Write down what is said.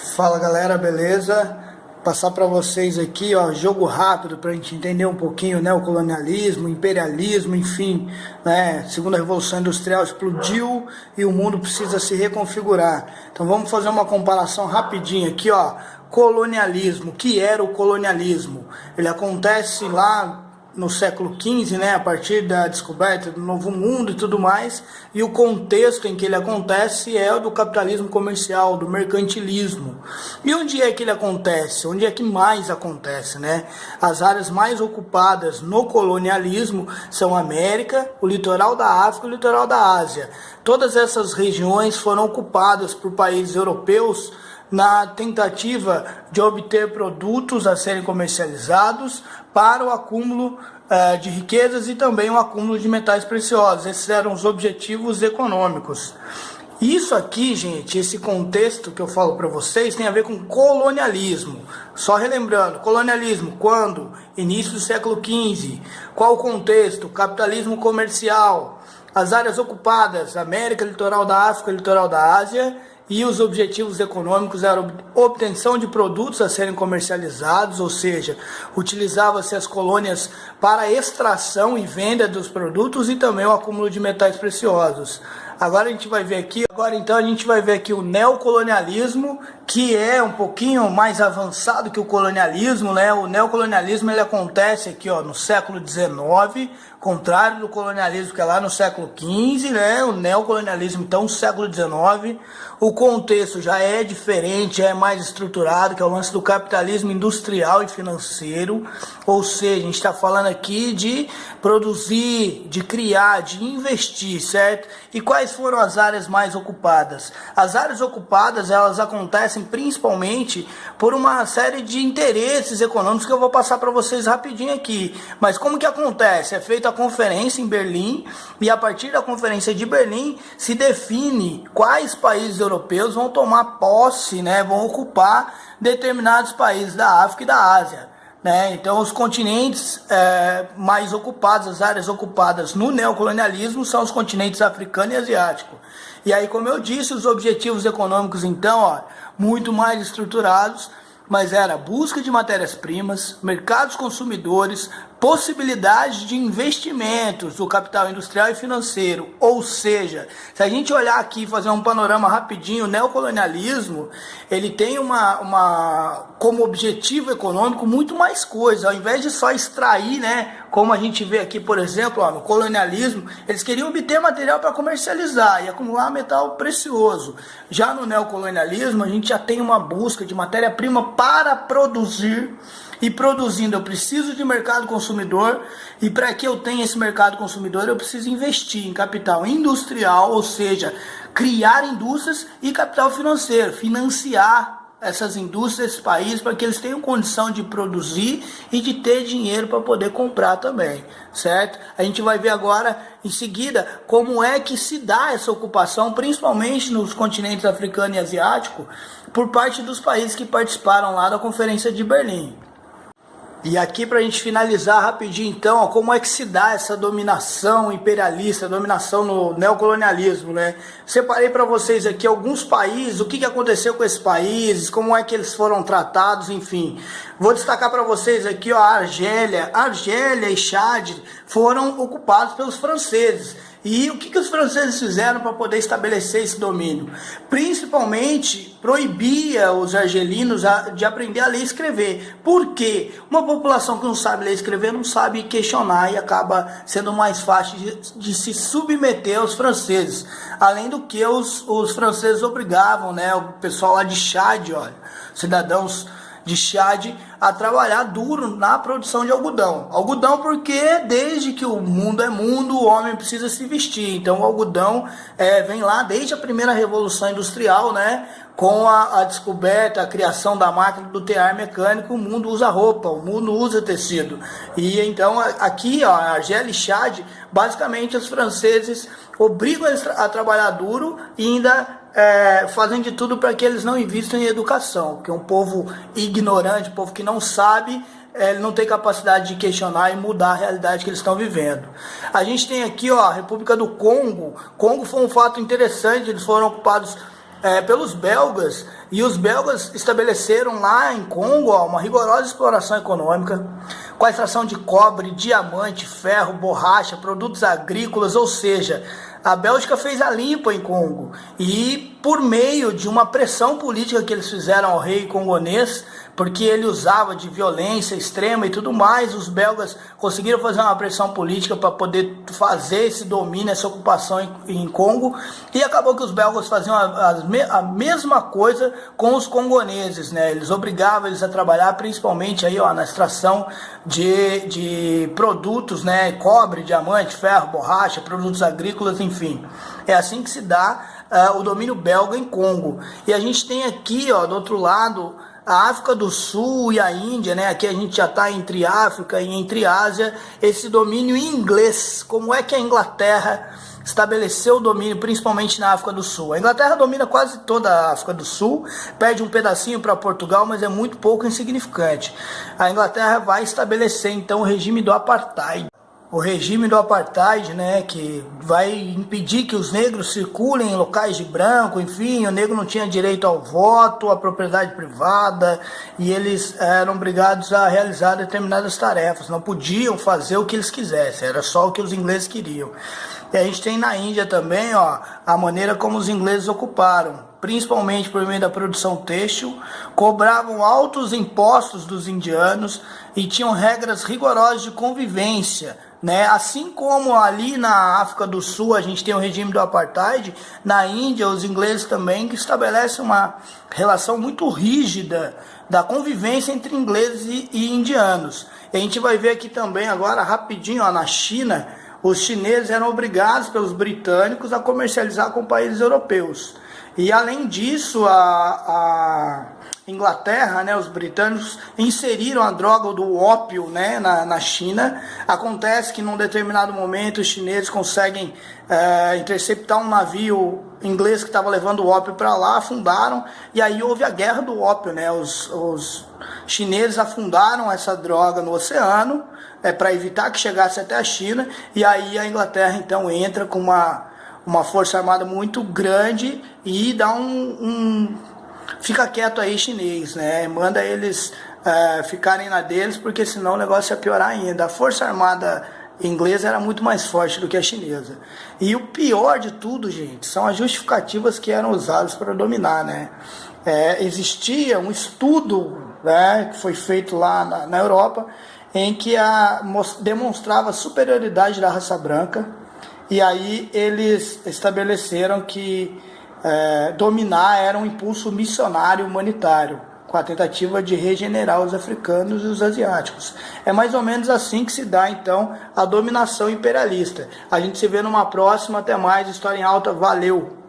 Fala galera, beleza? Passar para vocês aqui, ó, jogo rápido para a gente entender um pouquinho, né, o colonialismo, o imperialismo, enfim, né, segunda revolução industrial explodiu e o mundo precisa se reconfigurar. Então vamos fazer uma comparação rapidinho aqui, ó, colonialismo. O que era o colonialismo? Ele acontece lá no século XV, né, a partir da descoberta do Novo Mundo e tudo mais, e o contexto em que ele acontece é o do capitalismo comercial, do mercantilismo. E onde é que ele acontece? Onde é que mais acontece, né? As áreas mais ocupadas no colonialismo são a América, o litoral da África e o litoral da Ásia. Todas essas regiões foram ocupadas por países europeus na tentativa de obter produtos a serem comercializados para o acúmulo de riquezas e também o acúmulo de metais preciosos. Esses eram os objetivos econômicos. Isso aqui, gente, esse contexto que eu falo para vocês tem a ver com colonialismo. Só relembrando, colonialismo, quando? Início do século XV. Qual o contexto? Capitalismo comercial. As áreas ocupadas, América, litoral da África, litoral da Ásia. E os objetivos econômicos eram obtenção de produtos a serem comercializados, ou seja, utilizava-se as colônias para extração e venda dos produtos e também o acúmulo de metais preciosos. Agora a gente vai ver aqui o neocolonialismo, que é um pouquinho mais avançado que o colonialismo, né? O neocolonialismo ele acontece aqui, ó, no século XIX, contrário do colonialismo que é lá no século XV, né? O neocolonialismo então no século XIX. O contexto já é diferente, já é mais estruturado, que é o lance do capitalismo industrial e financeiro, ou seja, a gente está falando aqui de produzir, de criar, de investir, certo? E quais foram as áreas mais ocupadas? As áreas ocupadas, elas acontecem principalmente por uma série de interesses econômicos que eu vou passar para vocês rapidinho aqui. Mas como que acontece? É feita a conferência em Berlim e a partir da conferência de Berlim se define quais países europeus vão tomar posse, né, vão ocupar determinados países da África e da Ásia. Né? Então os continentes mais ocupados, as áreas ocupadas no neocolonialismo são os continentes africano e asiático. E aí, como eu disse, os objetivos econômicos então, ó, muito mais estruturados, mas era busca de matérias-primas, mercados consumidores, possibilidade de investimentos do capital industrial e financeiro. Ou seja, se a gente olhar aqui e fazer um panorama rapidinho, o neocolonialismo, ele tem como objetivo econômico muito mais coisas. Ao invés de só extrair, né, como a gente vê aqui, por exemplo, ó, no colonialismo, eles queriam obter material para comercializar e acumular metal precioso. Já no neocolonialismo, a gente já tem uma busca de matéria-prima para produzir. E produzindo, eu preciso de mercado consumidor, e para que eu tenha esse mercado consumidor, eu preciso investir em capital industrial, ou seja, criar indústrias e capital financeiro, financiar essas indústrias, esses países, para que eles tenham condição de produzir e de ter dinheiro para poder comprar também, certo? A gente vai ver agora, em seguida, como é que se dá essa ocupação, principalmente nos continentes africano e asiático, por parte dos países que participaram lá da Conferência de Berlim. E aqui para a gente finalizar rapidinho então, ó, como é que se dá essa dominação imperialista, dominação no neocolonialismo, né? Separei para vocês aqui alguns países, o que aconteceu com esses países, como é que eles foram tratados, enfim. Vou destacar para vocês aqui, ó, a Argélia e Chad foram ocupados pelos franceses. E o que os franceses fizeram para poder estabelecer esse domínio? Principalmente proibia os argelinos de aprender a ler e escrever. Por quê? Uma população que não sabe ler e escrever não sabe questionar e acaba sendo mais fácil de se submeter aos franceses. Além do que os franceses obrigavam, né, o pessoal lá de Chad, olha, cidadãos de Chad, a trabalhar duro na produção de algodão. Algodão porque desde que o mundo é mundo, o homem precisa se vestir. Então o algodão vem lá desde a primeira revolução industrial, né? Com a descoberta, a criação da máquina do tear mecânico, o mundo usa roupa, o mundo usa tecido. E então aqui, ó, a Argélia e Chad, basicamente os franceses obrigam eles a trabalhar duro e ainda fazem de tudo para que eles não investam em educação, porque um povo ignorante, um povo que não sabe, ele não tem capacidade de questionar e mudar a realidade que eles estão vivendo. A gente tem aqui, ó, a República do Congo. Congo foi um fato interessante, eles foram ocupados pelos belgas, e os belgas estabeleceram lá em Congo uma rigorosa exploração econômica, com a extração de cobre, diamante, ferro, borracha, produtos agrícolas, ou seja, a Bélgica fez a limpa em Congo, e por meio de uma pressão política que eles fizeram ao rei congonês, porque ele usava de violência extrema e tudo mais, os belgas conseguiram fazer uma pressão política para poder fazer esse domínio, essa ocupação em Congo, e acabou que os belgas faziam a mesma coisa com os congoneses, né? Eles obrigavam eles a trabalhar principalmente aí, na extração de produtos, né? Cobre, diamante, ferro, borracha, produtos agrícolas, enfim. É assim que se dá o domínio belga em Congo. E a gente tem aqui, do outro lado, a África do Sul e a Índia, né? Aqui a gente já está entre África e entre Ásia, esse domínio inglês. Como é que a Inglaterra estabeleceu o domínio, principalmente na África do Sul? A Inglaterra domina quase toda a África do Sul, perde um pedacinho para Portugal, mas é muito pouco insignificante. A Inglaterra vai estabelecer então o regime do apartheid. O regime do apartheid, né, que vai impedir que os negros circulem em locais de branco, enfim, o negro não tinha direito ao voto, à propriedade privada, e eles eram obrigados a realizar determinadas tarefas, não podiam fazer o que eles quisessem, era só o que os ingleses queriam. E a gente tem na Índia também, a maneira como os ingleses ocuparam, principalmente por meio da produção têxtil, cobravam altos impostos dos indianos e tinham regras rigorosas de convivência, né? Assim como ali na África do Sul a gente tem o regime do apartheid, na Índia os ingleses também que estabelecem uma relação muito rígida da convivência entre ingleses e indianos. E a gente vai ver aqui também agora rapidinho, na China, os chineses eram obrigados pelos britânicos a comercializar com países europeus. E além disso, a Inglaterra, né, os britânicos inseriram a droga do ópio, né, na China. Acontece que num determinado momento os chineses conseguem interceptar um navio inglês que estava levando o ópio para lá, afundaram, e aí houve a guerra do ópio, né? Os chineses afundaram essa droga no oceano para evitar que chegasse até a China, e aí a Inglaterra então entra com uma força armada muito grande e dá fica quieto aí chinês, né? Manda eles ficarem na deles, porque senão o negócio ia piorar ainda. A força armada inglesa era muito mais forte do que a chinesa. E o pior de tudo, gente, são as justificativas que eram usadas para dominar, né? Existia um estudo, né, que foi feito lá na Europa, em que demonstrava a superioridade da raça branca. E aí eles estabeleceram que dominar era um impulso missionário humanitário, com a tentativa de regenerar os africanos e os asiáticos. É mais ou menos assim que se dá, então, a dominação imperialista. A gente se vê numa próxima. Até mais. História em Alta. Valeu!